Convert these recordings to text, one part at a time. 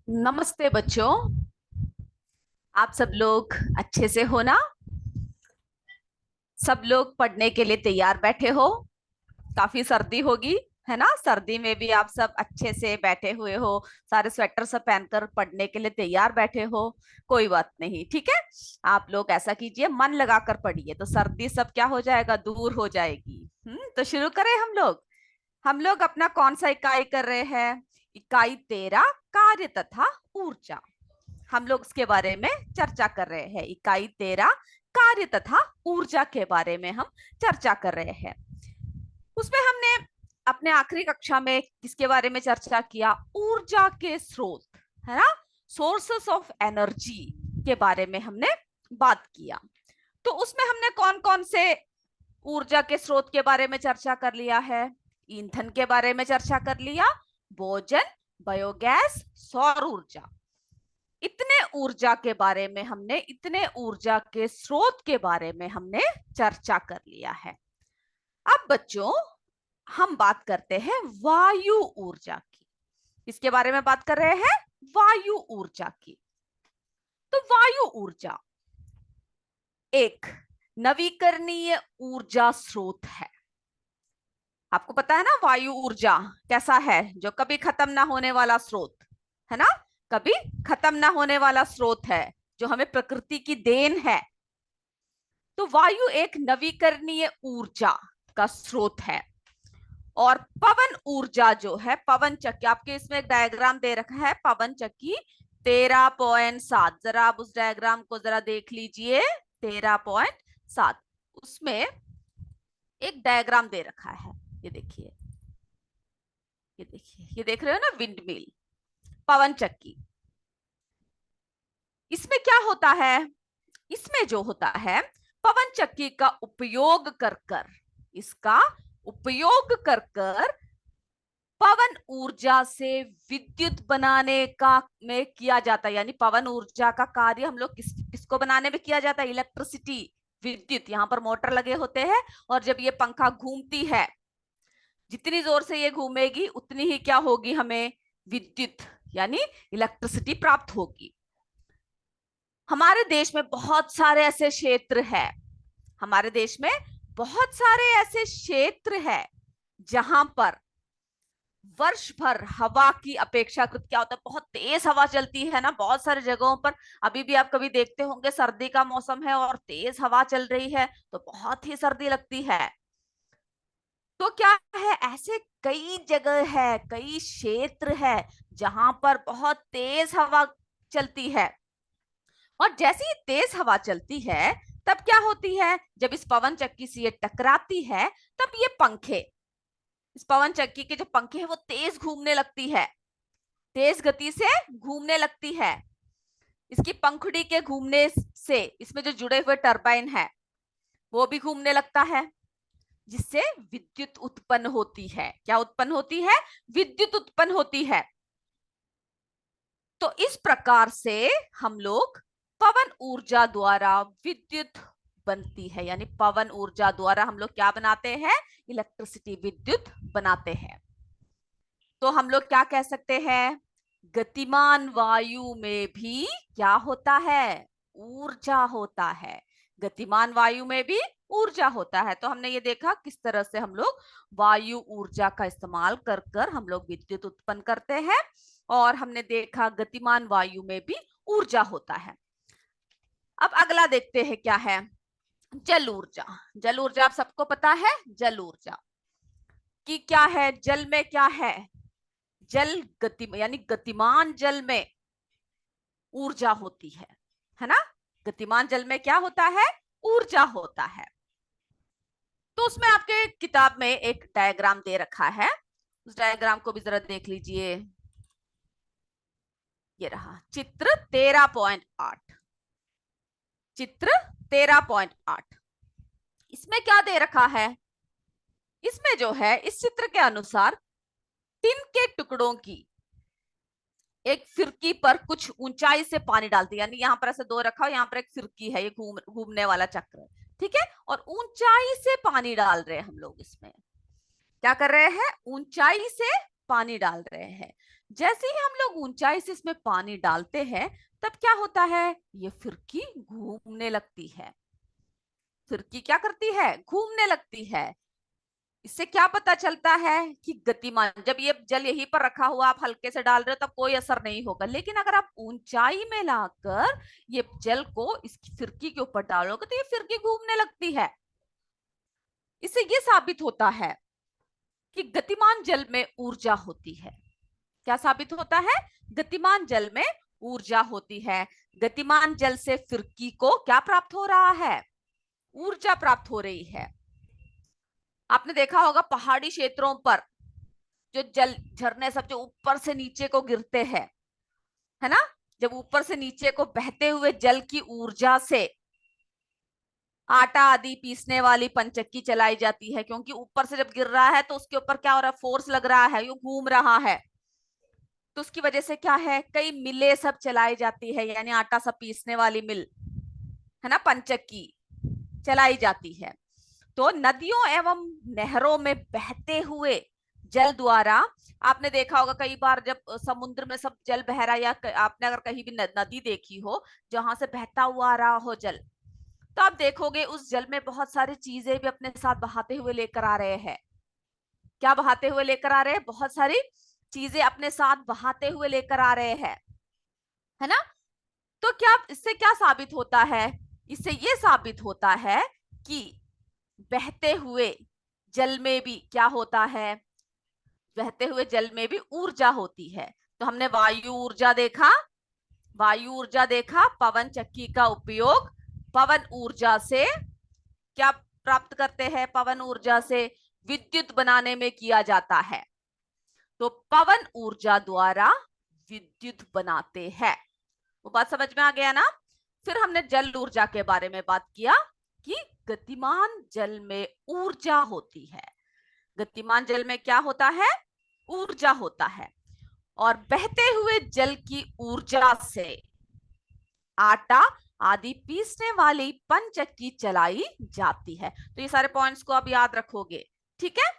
नमस्ते बच्चों। आप सब लोग अच्छे से हो ना? सब लोग पढ़ने के लिए तैयार बैठे हो? काफी सर्दी होगी, है ना? सर्दी में भी आप सब अच्छे से बैठे हुए हो, सारे स्वेटर सब पहनकर पढ़ने के लिए तैयार बैठे हो। कोई बात नहीं, ठीक है। आप लोग ऐसा कीजिए, मन लगाकर पढ़िए तो सर्दी सब क्या हो जाएगा, दूर हो जाएगी। तो शुरू करें हम लोग अपना कौन सा इकाई कर रहे हैं? इकाई 13, कार्य तथा ऊर्जा। हम लोग इसके बारे में चर्चा कर रहे हैं। इकाई 13, कार्य तथा ऊर्जा के बारे में हम चर्चा कर रहे हैं। उसमें हमने अपने आखिरी कक्षा में किसके बारे में चर्चा किया? ऊर्जा के स्रोत, है ना? सोर्सेस ऑफ एनर्जी के बारे में हमने बात किया। तो उसमें हमने कौन कौन से ऊर्जा के स्रोत के बारे में चर्चा कर लिया है? ईंधन के बारे में चर्चा कर लिया, भोजन, बायोगैस, सौर ऊर्जा। इतने ऊर्जा के स्रोत के बारे में हमने चर्चा कर लिया है। अब बच्चों, हम बात करते हैं वायु ऊर्जा की। इसके बारे में बात कर रहे हैं, वायु ऊर्जा की। तो वायु ऊर्जा एक नवीकरणीय ऊर्जा स्रोत है। आपको पता है ना, वायु ऊर्जा कैसा है? जो कभी खत्म ना होने वाला स्रोत है ना, कभी खत्म ना होने वाला स्रोत है, जो हमें प्रकृति की देन है। तो वायु एक नवीकरणीय ऊर्जा का स्रोत है। और पवन ऊर्जा जो है, पवन चक्की, आपके इसमें एक डायग्राम दे रखा है, पवन चक्की 13.7। जरा आप उस डायग्राम को जरा देख लीजिए। 13.7, उसमें एक डायग्राम दे रखा है। ये देखिए, ये देखिए, ये देख रहे हो ना, विंड मिल, पवन चक्की। इसमें क्या होता है? इसमें जो होता है, पवन चक्की का उपयोग कर कर, इसका उपयोग कर कर पवन ऊर्जा से विद्युत बनाने का में किया जाता है। यानी पवन ऊर्जा का कार्य हम लोग किसको बनाने में किया जाता है? इलेक्ट्रिसिटी, विद्युत। यहाँ पर मोटर लगे होते हैं, और जब ये पंखा घूमती है, जितनी जोर से ये घूमेगी उतनी ही क्या होगी, हमें विद्युत यानी इलेक्ट्रिसिटी प्राप्त होगी। हमारे देश में बहुत सारे ऐसे क्षेत्र हैं, हमारे देश में बहुत सारे ऐसे क्षेत्र हैं जहां पर वर्ष भर हवा की अपेक्षाकृत क्या होता है, बहुत तेज हवा चलती है ना, बहुत सारी जगहों पर। अभी भी आप कभी देखते होंगे, सर्दी का मौसम है और तेज हवा चल रही है तो बहुत ही सर्दी लगती है। तो क्या है, ऐसे कई जगह है, कई क्षेत्र है जहां पर बहुत तेज हवा चलती है। और जैसे ही तेज हवा चलती है, तब क्या होती है, जब इस पवन चक्की से ये टकराती है, तब ये पंखे, इस पवन चक्की के जो पंखे हैं वो तेज घूमने लगती है, तेज गति से घूमने लगती है। इसकी पंखुड़ी के घूमने से इसमें जो जुड़े हुए टरबाइन है वो भी घूमने लगता है, जिससे विद्युत उत्पन्न होती है। क्या उत्पन्न होती है? विद्युत उत्पन्न होती है। तो इस प्रकार से हम लोग पवन ऊर्जा द्वारा विद्युत बनती है, यानी पवन ऊर्जा द्वारा हम लोग क्या बनाते हैं? इलेक्ट्रिसिटी, विद्युत बनाते हैं। तो हम लोग क्या कह सकते हैं? गतिमान वायु में भी क्या होता है? ऊर्जा होता है। गतिमान वायु में भी ऊर्जा होता है। तो हमने ये देखा किस तरह से हम लोग वायु ऊर्जा का इस्तेमाल कर कर हम लोग विद्युत उत्पन्न करते हैं। और हमने देखा गतिमान वायु में भी ऊर्जा होता है। अब अगला देखते हैं क्या है, जल ऊर्जा। जल ऊर्जा आप सबको पता है, जल ऊर्जा की क्या है? जल में क्या है? जल गति यानी गतिमान जल में ऊर्जा होती है ना? गतिमान जल में क्या होता है? ऊर्जा होता है। तो उसमें आपके किताब में एक डायग्राम दे रखा है, उस डायग्राम को भी जरा देख लीजिए। ये रहा चित्र 13.8। चित्र 13.8, इसमें क्या दे रखा है? इसमें जो है, इस चित्र के अनुसार टिन के टुकड़ों की एक फिरकी पर कुछ ऊंचाई से पानी डालती है। यानी यहाँ पर ऐसे दो रखा हो, यहाँ पर एक फिरकी है, ये घूमने वाला चक्र, ठीक है। और ऊंचाई से पानी डाल रहे हैं हम लोग। इसमें क्या कर रहे हैं? ऊंचाई से पानी डाल रहे हैं। जैसे ही हम लोग ऊंचाई से इसमें पानी डालते हैं तब क्या होता है, ये फिरकी घूमने लगती है। फिरकी क्या करती है, घूमने लगती है। इससे क्या पता चलता है कि गतिमान, जब ये जल यहीं पर रखा हुआ आप हल्के से डाल रहे हो तब कोई असर नहीं होगा, लेकिन अगर आप ऊंचाई में लाकर ये जल को इस फिरकी के ऊपर डालोगे तो ये फिरकी घूमने लगती है। इससे ये साबित होता है कि गतिमान जल में ऊर्जा होती है। क्या साबित होता है, गतिमान जल में ऊर्जा होती है। गतिमान जल से फिरकी को क्या प्राप्त हो रहा है, ऊर्जा प्राप्त हो रही है। आपने देखा होगा पहाड़ी क्षेत्रों पर जो जल झरने सब जो ऊपर से नीचे को गिरते हैं, है ना, जब ऊपर से नीचे को बहते हुए जल की ऊर्जा से आटा आदि पीसने वाली पंचक्की चलाई जाती है, क्योंकि ऊपर से जब गिर रहा है तो उसके ऊपर क्या हो रहा है, फोर्स लग रहा है, ये घूम रहा है, तो उसकी वजह से क्या है, कई मिलें सब चलाई जाती है, यानी आटा सब पीसने वाली मिल, है ना, पंचक्की चलाई जाती है। तो नदियों एवं नहरों में बहते हुए जल द्वारा, आपने देखा होगा कई बार जब समुद्र में सब जल बह रहा है, या आपने अगर कहीं भी नदी देखी हो जहां से बहता हुआ आ रहा हो जल, तो आप देखोगे उस जल में बहुत सारी चीजें भी अपने साथ बहाते हुए लेकर आ रहे हैं। क्या बहाते हुए लेकर आ रहे हैं, बहुत सारी चीजें अपने साथ बहाते हुए लेकर आ रहे हैं, है ना। तो क्या इससे क्या साबित होता है, इससे ये साबित होता है कि बहते हुए जल में भी क्या होता है, बहते हुए जल में भी ऊर्जा होती है। तो हमने वायु ऊर्जा देखा, वायु ऊर्जा देखा, पवन चक्की का उपयोग पवन ऊर्जा से क्या प्राप्त करते हैं, पवन ऊर्जा से विद्युत बनाने में किया जाता है। तो पवन ऊर्जा द्वारा विद्युत बनाते हैं। वो बात समझ में आ गया ना। फिर हमने जल ऊर्जा के बारे में बात किया कि गतिमान जल में ऊर्जा होती है। गतिमान जल में क्या होता है, ऊर्जा होता है, और बहते हुए जल की ऊर्जा से आटा आदि पीसने वाली पंचक्की चलाई जाती है। तो ये सारे पॉइंट्स को आप याद रखोगे, ठीक है।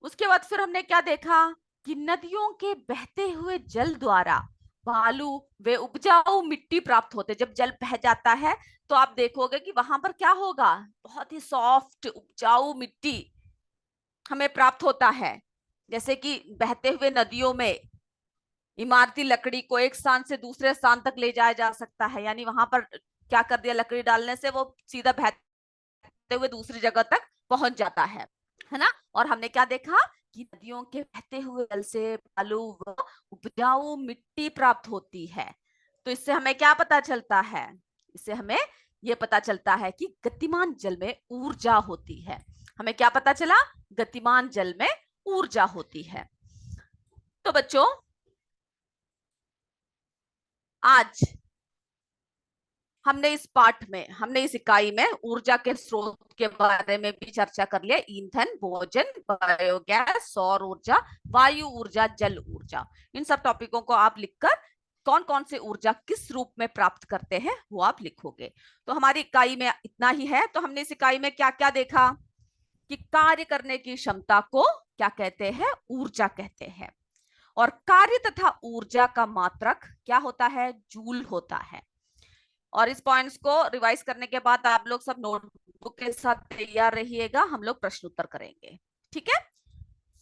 उसके बाद फिर हमने क्या देखा कि नदियों के बहते हुए जल द्वारा बालू वे उपजाऊ मिट्टी प्राप्त होते। जब जल बह जाता है तो आप देखोगे कि वहां पर क्या होगा, बहुत ही सॉफ्ट उपजाऊ मिट्टी हमें प्राप्त होता है। जैसे कि बहते हुए नदियों में इमारती लकड़ी को एक स्थान से दूसरे स्थान तक ले जाया जा सकता है, यानी वहां पर क्या कर दिया, लकड़ी डालने से वो सीधा बहते हुए दूसरी जगह तक पहुंच जाता है ना। और हमने क्या देखा कि नदियों के बहते हुए जल से बालू व उपजाऊ मिट्टी प्राप्त होती है। तो इससे हमें क्या पता चलता है, इससे हमें यह पता चलता है कि गतिमान जल में ऊर्जा होती है। हमें क्या पता चला, गतिमान जल में ऊर्जा होती है। तो बच्चों आज हमने इस पाठ में, हमने इस इकाई में ऊर्जा के स्रोत के बारे में भी चर्चा कर लिया। ईंधन, भोजन, बायोगैस, सौर ऊर्जा, वायु ऊर्जा, जल ऊर्जा, इन सब टॉपिकों को आप लिखकर कौन कौन से ऊर्जा किस रूप में प्राप्त करते हैं वो आप लिखोगे। तो हमारी इकाई में इतना ही है। तो हमने इस इकाई में क्या क्या देखा कि कार्य करने की क्षमता को क्या कहते हैं, ऊर्जा कहते हैं। और कार्य तथा ऊर्जा का मात्रक क्या होता है, जूल होता है। और इस पॉइंट्स को रिवाइज करने के बाद आप लोग सब नोटबुक के साथ तैयार रहिएगा, हम लोग प्रश्न उत्तर करेंगे, ठीक है।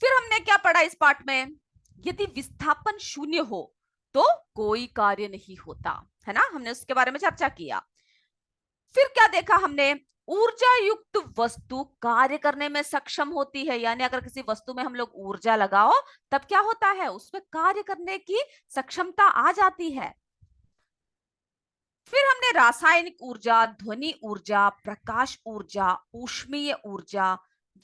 फिर हमने क्या पढ़ा इस पाठ में, यदि विस्थापन शून्य हो तो कोई कार्य नहीं होता, है ना, हमने उसके बारे में चर्चा किया। फिर क्या देखा हमने, ऊर्जा युक्त वस्तु कार्य करने में सक्षम होती है, यानी अगर किसी वस्तु में हम लोग ऊर्जा लगाओ तब क्या होता है, उसमें कार्य करने की सक्षमता आ जाती है। फिर हमने रासायनिक ऊर्जा, ध्वनि ऊर्जा, प्रकाश ऊर्जा, ऊष्मीय ऊर्जा,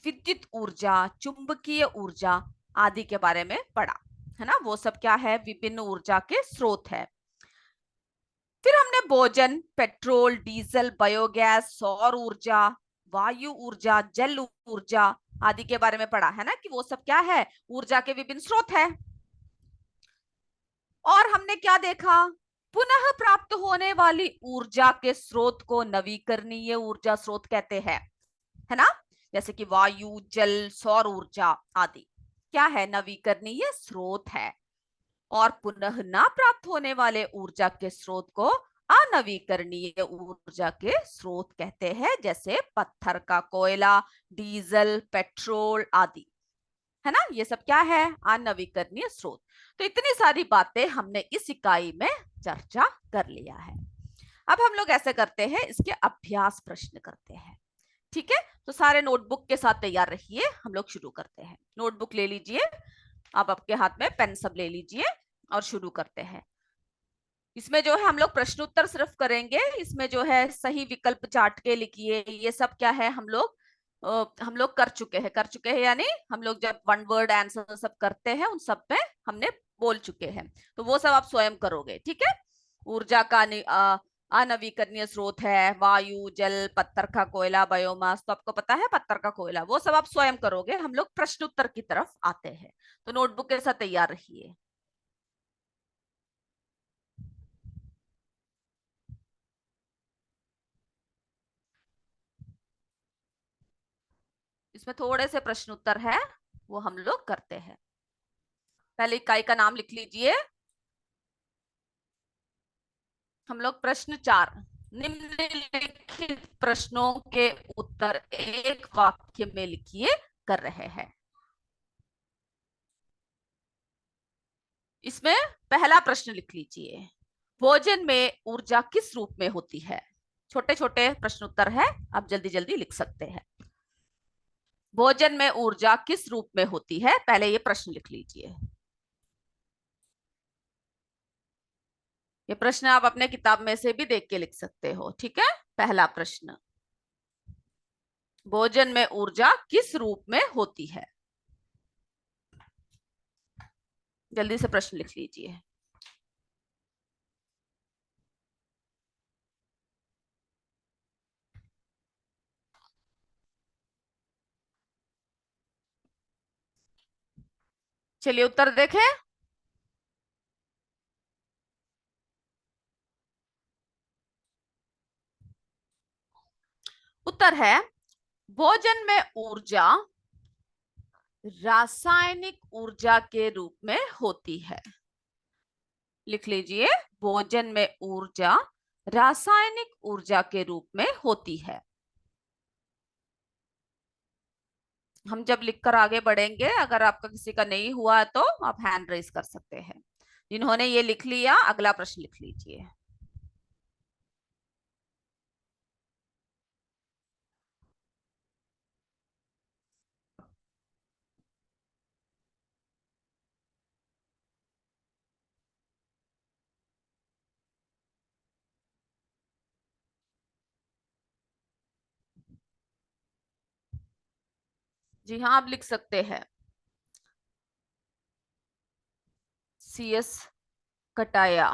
विद्युत ऊर्जा, चुंबकीय ऊर्जा आदि के बारे में पढ़ा, है ना। वो सब क्या है, विभिन्न ऊर्जा के स्रोत है। फिर हमने भोजन, पेट्रोल, डीजल, बायोगैस, सौर ऊर्जा, वायु ऊर्जा, जल ऊर्जा आदि के बारे में पढ़ा, है ना, कि वो सब क्या है, ऊर्जा के विभिन्न स्रोत है। और हमने क्या देखा, पुनः प्राप्त होने वाली ऊर्जा के स्रोत को नवीकरणीय ऊर्जा स्रोत कहते हैं, है ना। जैसे कि वायु, जल, सौर ऊर्जा आदि क्या है, नवीकरणीय स्रोत है। और पुनः ना प्राप्त होने वाले ऊर्जा के स्रोत को अनवीकरणीय ऊर्जा के स्रोत कहते हैं, जैसे पत्थर का कोयला, डीजल, पेट्रोल आदि। है ना, ये सब क्या है? अनवीकरणीय स्रोत। तो इतनी सारी बातें हमने इस इकाई में चर्चा कर लिया है। अब हम लोग ऐसे करते हैं, इसके अभ्यास प्रश्न करते हैं। ठीक है, तो सारे नोटबुक के साथ तैयार रहिए, हम लोग शुरू करते हैं। नोटबुक ले लीजिए, आप आपके हाथ में पेन सब ले लीजिए और शुरू करते हैं। इसमें जो है हम लोग प्रश्न उत्तर सिर्फ करेंगे। इसमें जो है सही विकल्प चार्ट के लिखिए, ये सब क्या है हम लोग कर चुके हैं यानी हम लोग जब वन वर्ड आंसर सब करते हैं उन सब पे हमने बोल चुके हैं, तो वो सब आप स्वयं करोगे। ठीक है, ऊर्जा का अनवीकरणीय स्रोत है वायु, जल, पत्थर का कोयला, बायोमास। तो आपको पता है पत्थर का कोयला, वो सब आप स्वयं करोगे। हम लोग प्रश्न उत्तर की तरफ आते हैं, तो नोटबुक के साथ तैयार रहिए। इसमें थोड़े से प्रश्न उत्तर है, वो हम लोग करते हैं। पहले इकाई का नाम लिख लीजिए। हम लोग प्रश्न 4, निम्नलिखित प्रश्नों के उत्तर एक वाक्य में लिखिए कर रहे हैं। इसमें पहला प्रश्न लिख लीजिए, भोजन में ऊर्जा किस रूप में होती है? छोटे छोटे प्रश्न उत्तर है, आप जल्दी जल्दी लिख सकते हैं। भोजन में ऊर्जा किस रूप में होती है, पहले ये प्रश्न लिख लीजिए। ये प्रश्न आप अपने किताब में से भी देख के लिख सकते हो। ठीक है, पहला प्रश्न, भोजन में ऊर्जा किस रूप में होती है? जल्दी से प्रश्न लिख लीजिए। चलिए उत्तर देखें। उत्तर है, भोजन में ऊर्जा रासायनिक ऊर्जा के रूप में होती है। लिख लीजिए, भोजन में ऊर्जा रासायनिक ऊर्जा के रूप में होती है। हम जब लिखकर आगे बढ़ेंगे, अगर आपका किसी का नहीं हुआ है तो आप हैंड रेज कर सकते हैं। जिन्होंने ये लिख लिया, अगला प्रश्न लिख लीजिए। जी हाँ, आप लिख सकते हैं। CS कटाया,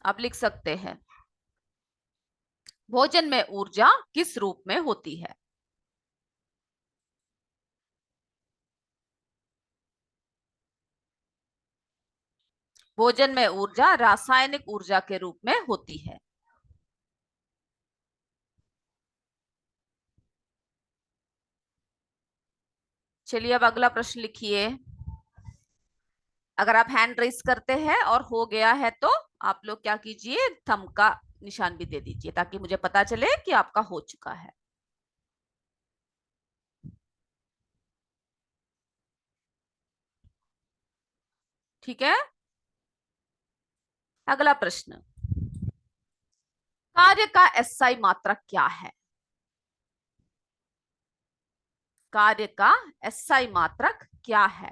आप लिख सकते हैं, भोजन में ऊर्जा किस रूप में होती है? भोजन में ऊर्जा रासायनिक ऊर्जा के रूप में होती है। चलिए अब अगला प्रश्न लिखिए। अगर आप हैंड रेस करते हैं और हो गया है तो आप लोग क्या कीजिए, थंब का निशान भी दे दीजिए, ताकि मुझे पता चले कि आपका हो चुका है। ठीक है, अगला प्रश्न, कार्य का SI मात्रक क्या है? कार्य का SI मात्रक क्या है?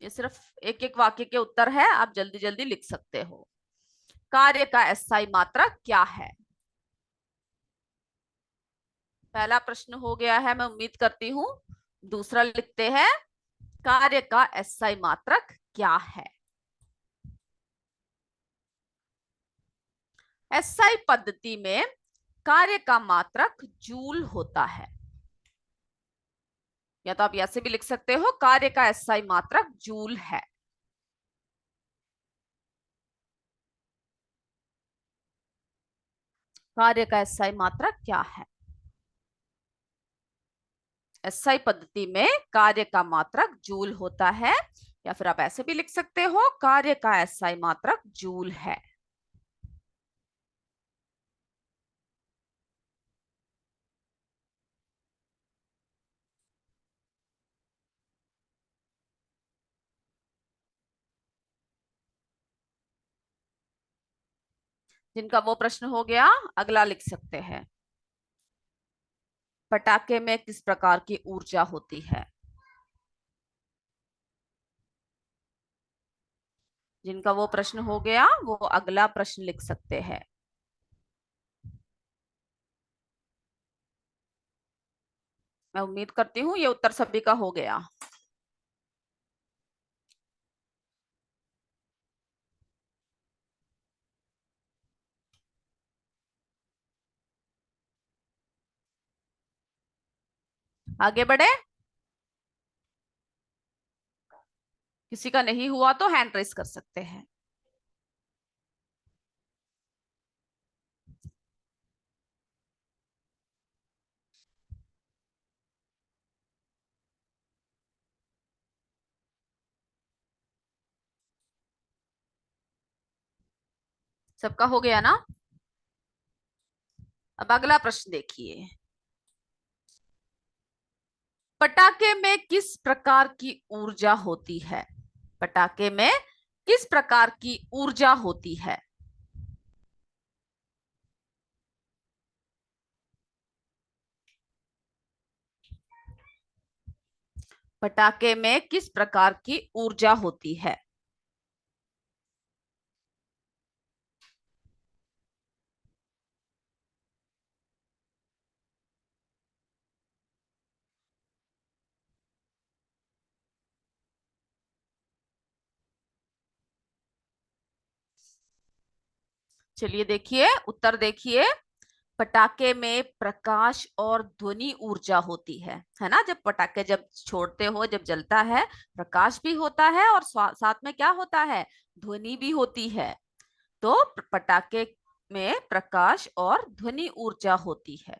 ये सिर्फ एक एक वाक्य के उत्तर है, आप जल्दी जल्दी लिख सकते हो। कार्य का SI मात्रक क्या है? पहला प्रश्न हो गया है, मैं उम्मीद करती हूं। दूसरा लिखते हैं, कार्य का SI मात्रक क्या है? SI पद्धति में कार्य का मात्रक जूल होता है, या तो आप ऐसे भी लिख सकते हो, कार्य का SI मात्रक जूल है। कार्य का SI मात्रक क्या है? एसआई पद्धति में कार्य का मात्रक जूल होता है, या फिर आप ऐसे भी लिख सकते हो कार्य का एसआई मात्रक जूल है। जिनका वो प्रश्न हो गया, अगला लिख सकते हैं। पटाखे में किस प्रकार की ऊर्जा होती है? जिनका वो प्रश्न हो गया वो अगला प्रश्न लिख सकते हैं। मैं उम्मीद करती हूँ ये उत्तर सभी का हो गया। आगे बढ़े। किसी का नहीं हुआ तो हैंड रेस कर सकते हैं। सबका हो गया ना? अब अगला प्रश्न देखिए। पटाखे में किस प्रकार की ऊर्जा होती है? पटाखे में किस प्रकार की ऊर्जा होती है? पटाखे में किस प्रकार की ऊर्जा होती है? चलिए देखिए, उत्तर देखिए। पटाखे में प्रकाश और ध्वनि ऊर्जा होती है ना? जब पटाखे जब छोड़ते हो, जब जलता है, प्रकाश भी होता है और साथ में क्या होता है, ध्वनि भी होती है। तो पटाखे में प्रकाश और ध्वनि ऊर्जा होती है।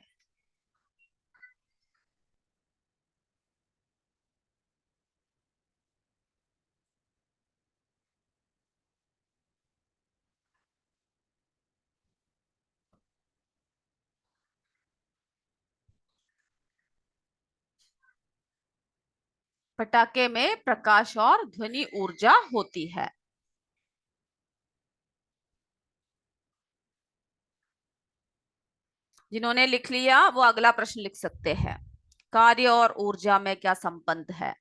पटाखे में प्रकाश और ध्वनि ऊर्जा होती है। जिन्होंने लिख लिया वो अगला प्रश्न लिख सकते हैं। कार्य और ऊर्जा में क्या संबंध है?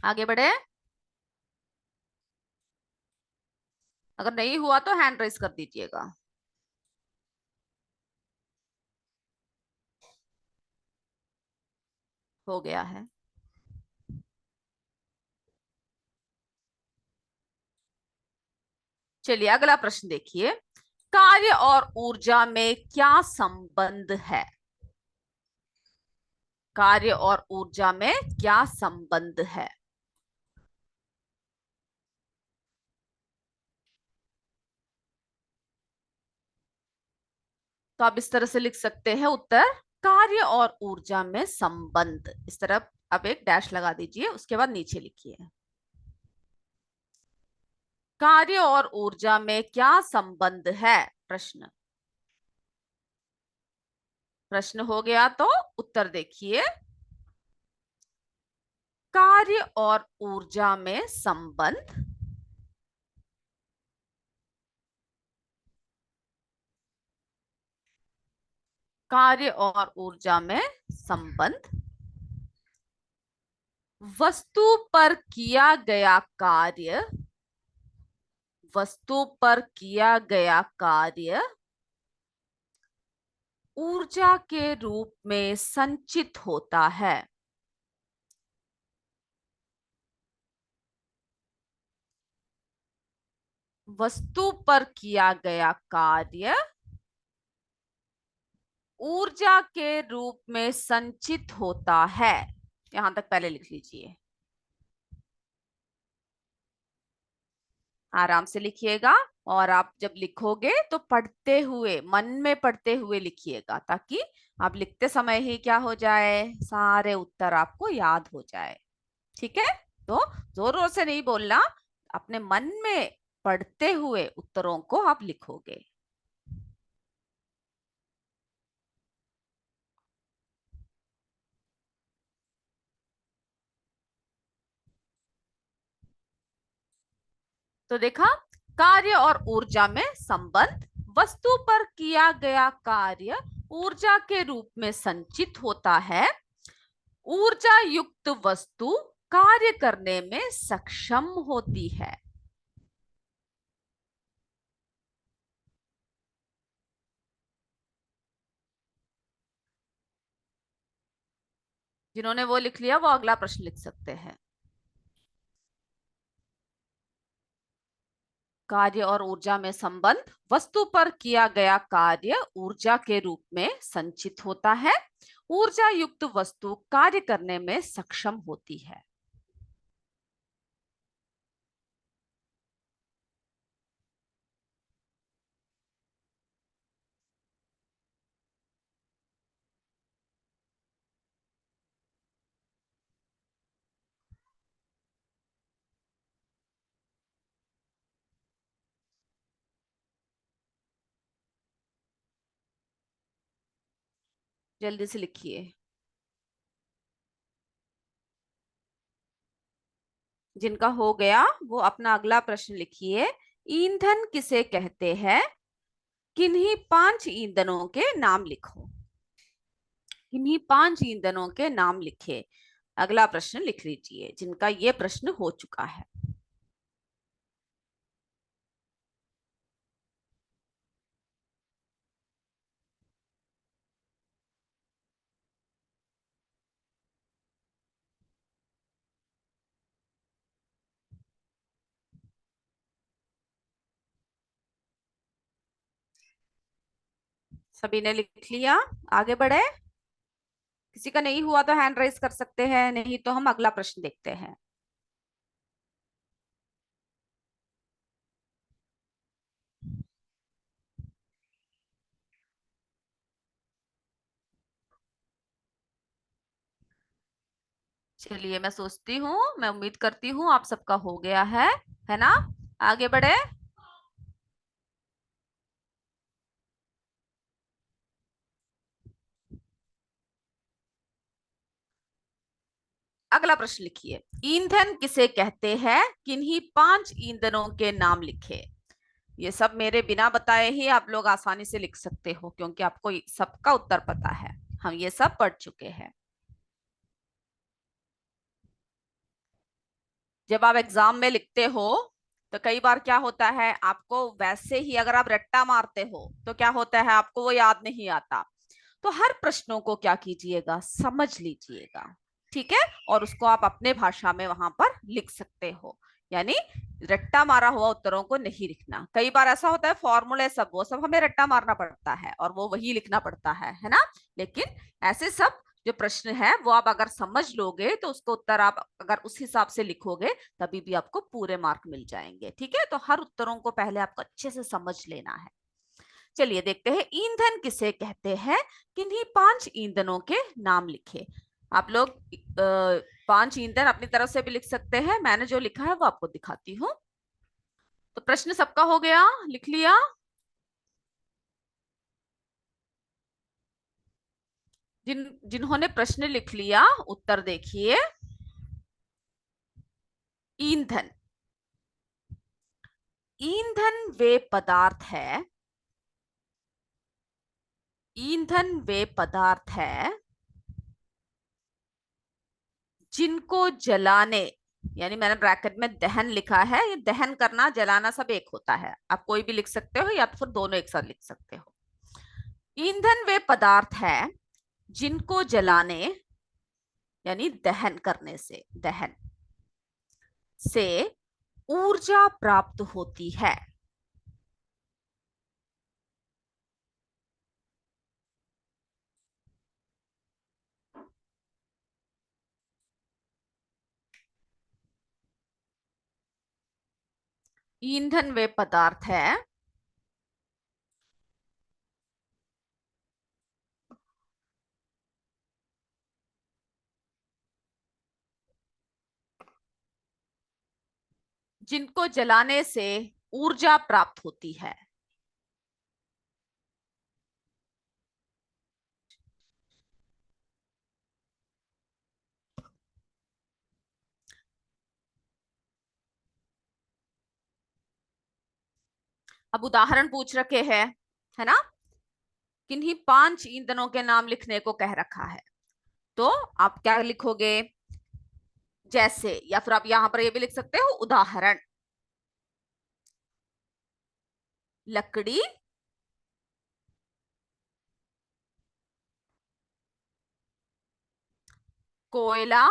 आगे बढ़े। अगर नहीं हुआ तो हैंड रेस कर दीजिएगा। हो गया है। चलिए अगला प्रश्न देखिए। कार्य और ऊर्जा में क्या संबंध है? कार्य और ऊर्जा में क्या संबंध है? तो आप इस तरह से लिख सकते हैं उत्तर, कार्य और ऊर्जा में संबंध। इस तरफ अब एक डैश लगा दीजिए, उसके बाद नीचे लिखिए। कार्य और ऊर्जा में क्या संबंध है? प्रश्न प्रश्न हो गया तो उत्तर देखिए। कार्य और ऊर्जा में संबंध कार्य और ऊर्जा में संबंध वस्तु पर किया गया कार्य वस्तु पर किया गया कार्य ऊर्जा के रूप में संचित होता है। वस्तु पर किया गया कार्य ऊर्जा के रूप में संचित होता है। यहां तक पहले लिख लीजिए। आराम से लिखिएगा। और आप जब लिखोगे तो पढ़ते हुए, मन में पढ़ते हुए लिखिएगा, ताकि आप लिखते समय ही क्या हो जाए, सारे उत्तर आपको याद हो जाए। ठीक है। तो जोर जोर से नहीं बोलना, अपने मन में पढ़ते हुए उत्तरों को आप लिखोगे। तो देखा, कार्य और ऊर्जा में संबंध। वस्तु पर किया गया कार्य ऊर्जा के रूप में संचित होता है। ऊर्जा युक्त वस्तु कार्य करने में सक्षम होती है। जिन्होंने वो लिख लिया वो अगला प्रश्न लिख सकते हैं। कार्य और ऊर्जा में संबंध। वस्तु पर किया गया कार्य ऊर्जा के रूप में संचित होता है। ऊर्जा युक्त वस्तु कार्य करने में सक्षम होती है। जल्दी से लिखिए। जिनका हो गया वो अपना अगला प्रश्न लिखिए। ईंधन किसे कहते हैं? किन्हीं 5 ईंधनों के नाम लिखो। किन्हीं 5 ईंधनों के नाम लिखे। अगला प्रश्न लिख लीजिए जिनका ये प्रश्न हो चुका है। सभी ने लिख लिया? आगे बढ़े। किसी का नहीं हुआ तो हैंड राइज कर सकते हैं, नहीं तो हम अगला प्रश्न देखते हैं। चलिए, मैं सोचती हूँ, मैं उम्मीद करती हूँ आप सबका हो गया है ना? आगे बढ़े। अगला प्रश्न लिखिए। ईंधन किसे कहते हैं? किन्हीं 5 ईंधनों के नाम लिखे। ये सब मेरे बिना बताए ही आप लोग आसानी से लिख सकते हो, क्योंकि आपको सबका उत्तर पता है, हम ये सब पढ़ चुके हैं। जब आप एग्जाम में लिखते हो तो कई बार क्या होता है, आपको वैसे ही अगर आप रट्टा मारते हो तो क्या होता है, आपको वो याद नहीं आता। तो हर प्रश्नों को क्या कीजिएगा, समझ लीजिएगा। ठीक है। और उसको आप अपने भाषा में वहां पर लिख सकते हो। यानी रट्टा मारा हुआ उत्तरों को नहीं लिखना। कई बार ऐसा होता है, फॉर्मूले सब वो सब हमें रट्टा मारना पड़ता है और वो वही लिखना पड़ता है ना? लेकिन ऐसे सब जो प्रश्न है वो आप अगर समझ लोगे तो उसको उत्तर आप अगर उस हिसाब से लिखोगे, तभी भी आपको पूरे मार्क मिल जाएंगे। ठीक है। तो हर उत्तरों को पहले आपको अच्छे से समझ लेना है। चलिए देखते हैं, ईंधन किसे कहते हैं? किन्हीं 5 ईंधनों के नाम लिखे। आप लोग 5 ईंधन अपनी तरफ से भी लिख सकते हैं, मैंने जो लिखा है वो आपको दिखाती हूँ। तो प्रश्न सबका हो गया, लिख लिया? जिन्होंने प्रश्न लिख लिया उत्तर देखिए। ईंधन। ईंधन वे पदार्थ है। ईंधन वे पदार्थ है जिनको जलाने, यानी मैंने ब्रैकेट में दहन लिखा है, ये दहन करना जलाना सब एक होता है, आप कोई भी लिख सकते हो या तो फिर दोनों एक साथ लिख सकते हो। ईंधन वे पदार्थ है जिनको जलाने, यानी दहन करने से, दहन से ऊर्जा प्राप्त होती है। ईंधन वे पदार्थ है जिनको जलाने से ऊर्जा प्राप्त होती है। अब उदाहरण पूछ रखे हैं, है ना? किन्हीं 5 ईंधनों के नाम लिखने को कह रखा है। तो आप क्या लिखोगे? जैसे, या फिर आप यहां पर ये भी लिख सकते हो, उदाहरण: लकड़ी, कोयला,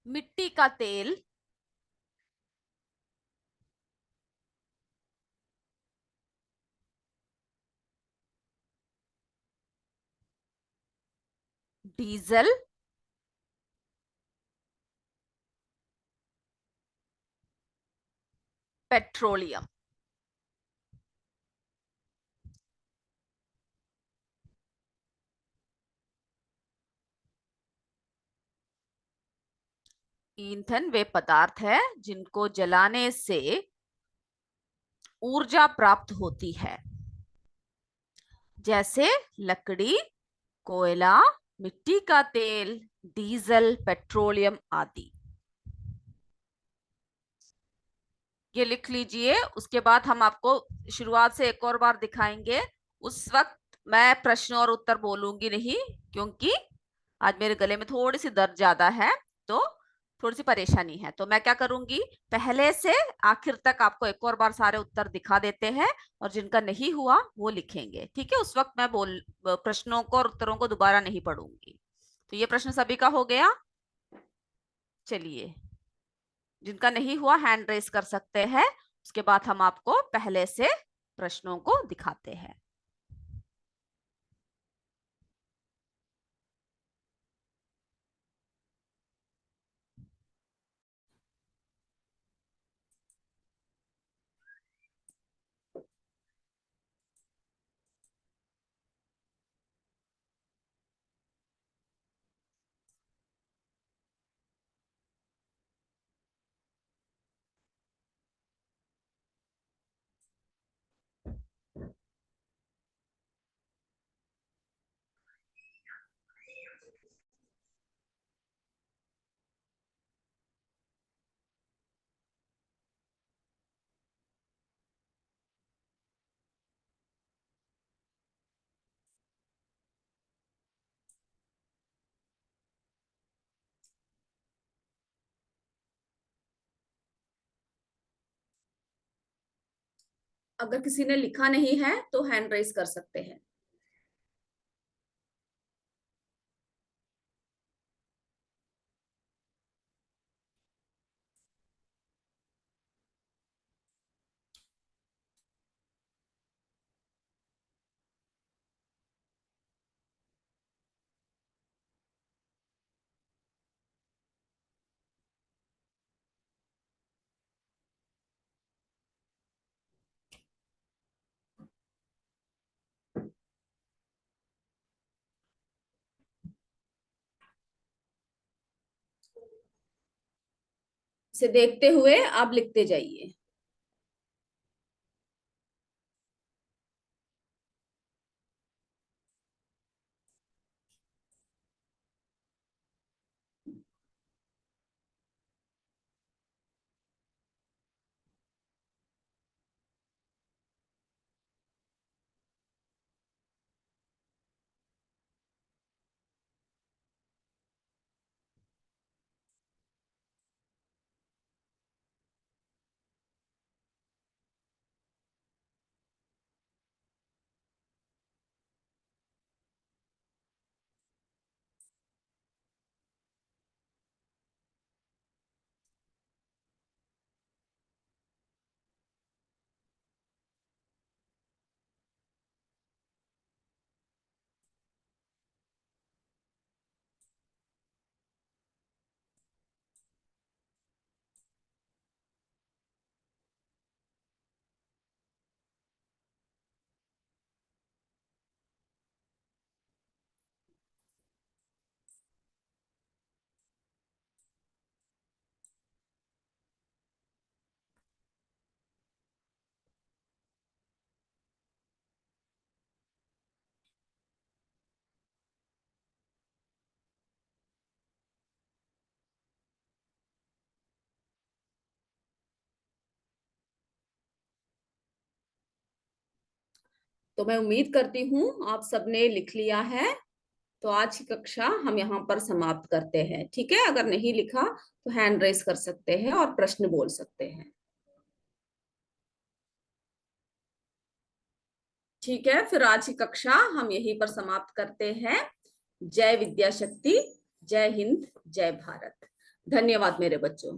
मिट्टी का तेल, डीजल, पेट्रोलियम। ईंधन वे पदार्थ है जिनको जलाने से ऊर्जा प्राप्त होती है, जैसे लकड़ी, कोयला, मिट्टी का तेल, डीजल, पेट्रोलियम आदि। ये लिख लीजिए। उसके बाद हम आपको शुरुआत से एक और बार दिखाएंगे। उस वक्त मैं प्रश्न और उत्तर बोलूंगी नहीं, क्योंकि आज मेरे गले में थोड़ी सी दर्द ज्यादा है, तो थोड़ी सी परेशानी है। तो मैं क्या करूंगी, पहले से आखिर तक आपको एक और बार सारे उत्तर दिखा देते हैं, और जिनका नहीं हुआ वो लिखेंगे, ठीक है? उस वक्त मैं बोल प्रश्नों को और उत्तरों को दोबारा नहीं पढ़ूंगी। तो ये प्रश्न सभी का हो गया। चलिए, जिनका नहीं हुआ हैंड रेस कर सकते हैं। उसके बाद हम आपको पहले से प्रश्नों को दिखाते हैं। अगर किसी ने लिखा नहीं है तो हैंड रेस कर सकते हैं। इसे देखते हुए आप लिखते जाइए। तो मैं उम्मीद करती हूँ आप सबने लिख लिया है। तो आज की कक्षा हम यहाँ पर समाप्त करते हैं, ठीक है। अगर नहीं लिखा तो हैंड रेस कर सकते हैं और प्रश्न बोल सकते हैं, ठीक है। फिर आज की कक्षा हम यहीं पर समाप्त करते हैं। जय विद्या शक्ति, जय हिंद, जय भारत। धन्यवाद मेरे बच्चों।